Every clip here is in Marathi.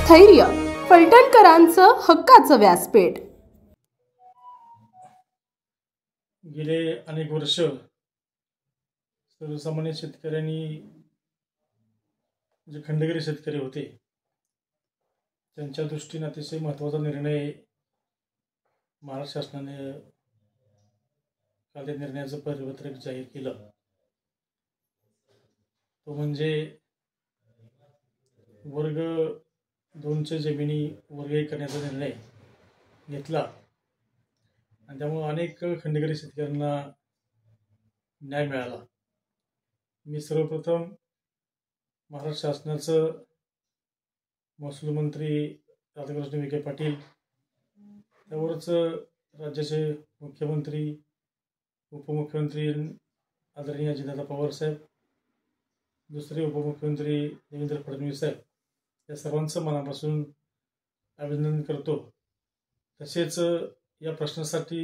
स्थैर्य फलटणकरांचं हक्काचं व्यासपीठ। गेले अनेक वर्ष सर्वसामान्य शेतकऱ्यांनी जे खंडगिरी शेतकरी होते त्यांच्या दृष्टीने अतिशय महत्त्वाचा निर्णय महाराष्ट्र शासनाने काल त्या निर्णयाचं परिपत्रक जाहीर केलं। तो म्हणजे वर्ग 2च्या जमिनी वर्ग 1 करण्याचा निर्णय घेतला आणि त्यामुळे अनेक खंडगिरी शेतकऱ्यांना न्याय मिळाला। मी सर्वप्रथम महाराष्ट्र शासनाचं महसूल मंत्री राधाकृष्ण विखे पाटील, त्यावरच राज्याचे मुख्यमंत्री उपमुख्यमंत्री आदरणीय अजितदादा पवार साहेब, दुसरे उपमुख्यमंत्री देवेंद्र फडणवीस साहेब, या सर्वांचं मनापासून अभिनंदन करतो। तसेच या प्रश्नासाठी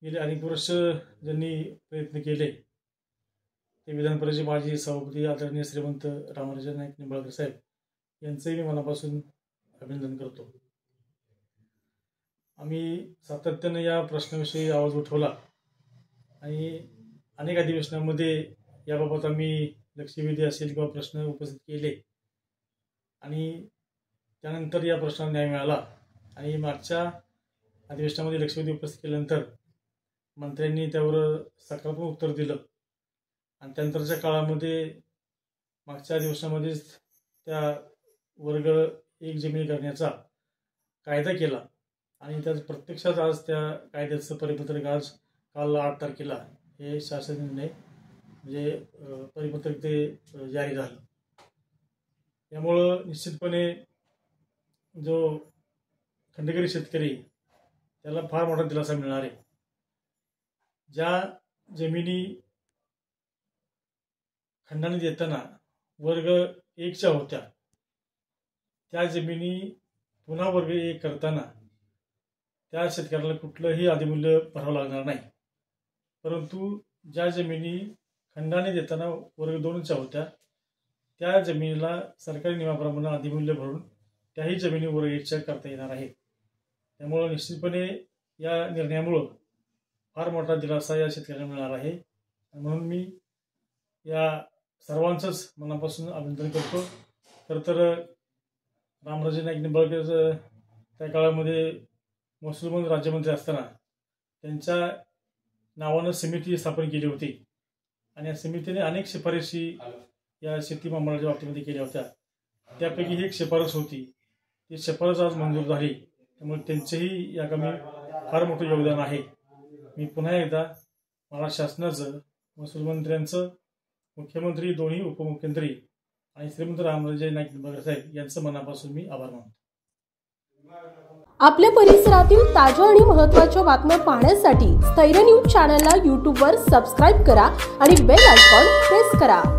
गेले अनेक वर्ष ज्यांनी प्रयत्न केले ते विधान परिषदेचे माजी सभापती आदरणीय श्रीमंत रामराजे नाईक निंबाळकर साहेब यांचंही मी मनापासून अभिनंदन करतो। आम्ही सातत्याने या प्रश्नाविषयी आवाज उठवला आणि अनेक अधिवेशनामध्ये याबाबत आम्ही लक्षवेधी असेल किंवा प्रश्न उपस्थित केले आणि त्यानंतर या प्रश्नाला न्याय मिळाला। आणि मागच्या अधिवेशनामध्ये लक्षवेधी उपस्थित केल्यानंतर मंत्र्यांनी त्यावर सकारात्मक उत्तर दिलं आणि त्यानंतरच्या काळामध्ये मागच्या अधिवेशनामध्येच त्या वर्ग 1 जमिनी करण्याचा कायदा केला आणि त्यात प्रत्यक्षात आज त्या कायद्याचं परिपत्रक आज काल 8 तारखेला हे शासन निर्णय म्हणजे परिपत्रक ते जारी झालं। यामुळं निश्चितपणे जो खंडगिरी शेतकरी त्याला फार मोठा दिलासा मिळणार आहे। ज्या जमिनी खंडाने देताना वर्ग 1च्या होत्या त्या जमिनी पुन्हा वर्ग 1 करताना त्या शेतकऱ्याला कुठलंही अधिमूल्य भरावं लागणार नाही, परंतु ज्या जमिनी खंडाने देताना वर्ग 2च्या होत्या त्या जमिनीला सरकारी नियमाप्रमाणे अधिमूल्य भरून त्याही जमिनी वर्ग 1च्या करता येणार आहे। त्यामुळे निश्चितपणे या निर्णयामुळं फार मोठा दिलासा या शेतकऱ्यांना मिळणार आहे। म्हणून मी या सर्वांचंच मनापासून अभिनंदन करतो। खरं तर रामराजे नाईक निंबाळकर त्या काळामध्ये महसूल मंत्री राज्यमंत्री असताना त्यांच्या नावानं समिती स्थापन केली होती आणि या समितीने अनेक शिफारशी या शेती महामंडळाच्या बाबतीमध्ये केल्या होत्या। त्यापैकी ही एक शिफारस होती, ती शिफारस आज मंजूर झाली, त्यामुळे त्यांचेही या कामी फार मोठं योगदान आहे। मी पुन्हा एकदा महाराष्ट्र शासनाचं, महसूल मंत्र्यांचं, मुख्यमंत्री, दोन्ही उपमुख्यमंत्री आणि श्रीमंत रामराजे नाईक निंबाळकर साहेब यांचं मनापासून मी आभार मानतो। आपल्या परिसरातील ताज्या आणि महत्त्वाच्या बातम्या पाहण्यासाठी स्थैर्य न्यूज चॅनलला YouTube वर सबस्क्राइब करा आणि बेल आयकॉन प्रेस करा।